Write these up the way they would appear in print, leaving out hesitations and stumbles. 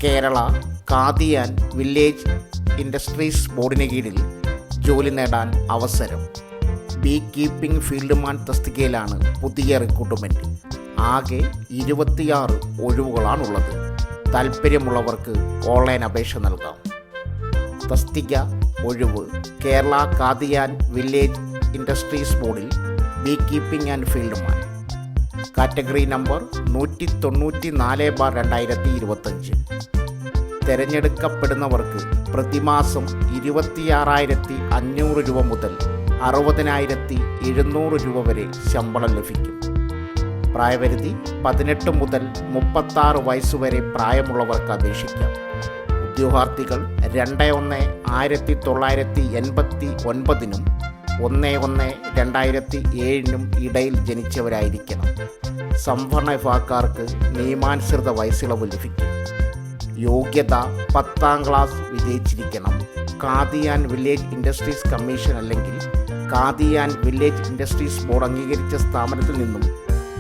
Kerala Khadi and village industries ബോർഡിന് കീഴിൽ ജോലി നേടാൻ അവസരം. ബീ കീപ്പിംഗ് ഫീൽഡ്മാൻ തസ്തികയിലാണ് പുതിയ റിക്രൂട്ട്മെൻറ്റ്. ആകെ 26 ഒഴിവുകളാണുള്ളത്. താൽപ്പര്യമുള്ളവർക്ക് ഓൺലൈൻ അപേക്ഷ നൽകാം. തസ്തിക ഒഴിവ്: Kerala Khadi and village industries ബോർഡിൽ bee keeping and fieldman. Category number 194/2025. തിരഞ്ഞെടുക്കപ്പെടുന്നവർക്ക് പ്രതിമാസം 26,500 രൂപ മുതൽ 60,700 രൂപ വരെ ശമ്പളം ലഭിക്കും. പ്രായപരിധി 18 മുതൽ 36 വയസ്സുവരെ പ്രായമുള്ളവർക്ക് അപേക്ഷിക്കാം. ഉദ്യോഗാർത്ഥികൾ 2/1/1989 1/1/2007 ഇടയിൽ ജനിച്ചവരായിരിക്കണം. സംവരണ വിഭാഗക്കാർക്ക് നിയമാനുസൃത വയസ്സിളവ് ലഭിക്കും. യോഗ്യത 10ാം ക്ലാസ് വിജയിച്ചിരിക്കണം. Khadi and village industries commission അല്ലെങ്കിൽ Khadi and village industries board അംഗീകരിച്ച സ്ഥാപനത്തിൽ നിന്നും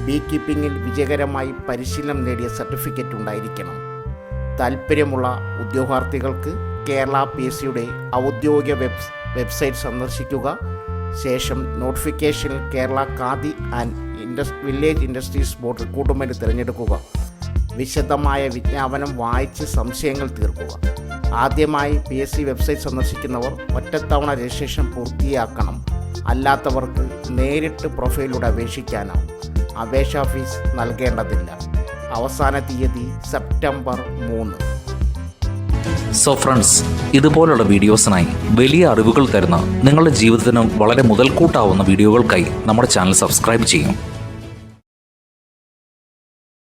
ബീ കീപ്പിങ്ങിൽ വിജയകരമായി പരിശീലനം നേടിയ സർട്ടിഫിക്കറ്റ് ഉണ്ടായിരിക്കണം. താൽപ്പര്യമുള്ള ഉദ്യോഗാർത്ഥികൾക്ക് കേരള PSCയുടെ ഔദ്യോഗിക വെബ്സൈറ്റ് സന്ദർശിക്കുക. ശേഷം നോട്ടിഫിക്കേഷനിൽ Kerala Khadi and village industries board recruitment തിരഞ്ഞെടുക്കുക. വിശദമായ വിജ്ഞാപനം വായിച്ച് സംശയങ്ങൾ തീർക്കുക. ആദ്യമായി PSC വെബ്സൈറ്റ് സന്ദർശിക്കുന്നവർ ഒറ്റത്തവണ രജിസ്ട്രേഷൻ പൂർത്തിയാക്കണം. അല്ലാത്തവർക്ക് നേരിട്ട് പ്രൊഫൈലിലൂടെ അപേക്ഷിക്കാനാവും. അപേക്ഷാ ഫീസ് നൽകേണ്ടതില്ല. അവസാന തീയതി സെപ്റ്റംബർ 3. സോ ഫ്രണ്ട്സ്, ഇതുപോലുള്ള വീഡിയോസിനായി വലിയ അറിവുകൾ തരുന്ന നിങ്ങളുടെ ജീവിതത്തിന് വളരെ മുതൽക്കൂട്ടാവുന്ന വീഡിയോകൾക്കായി നമ്മുടെ ചാനൽ സബ്സ്ക്രൈബ് ചെയ്യും.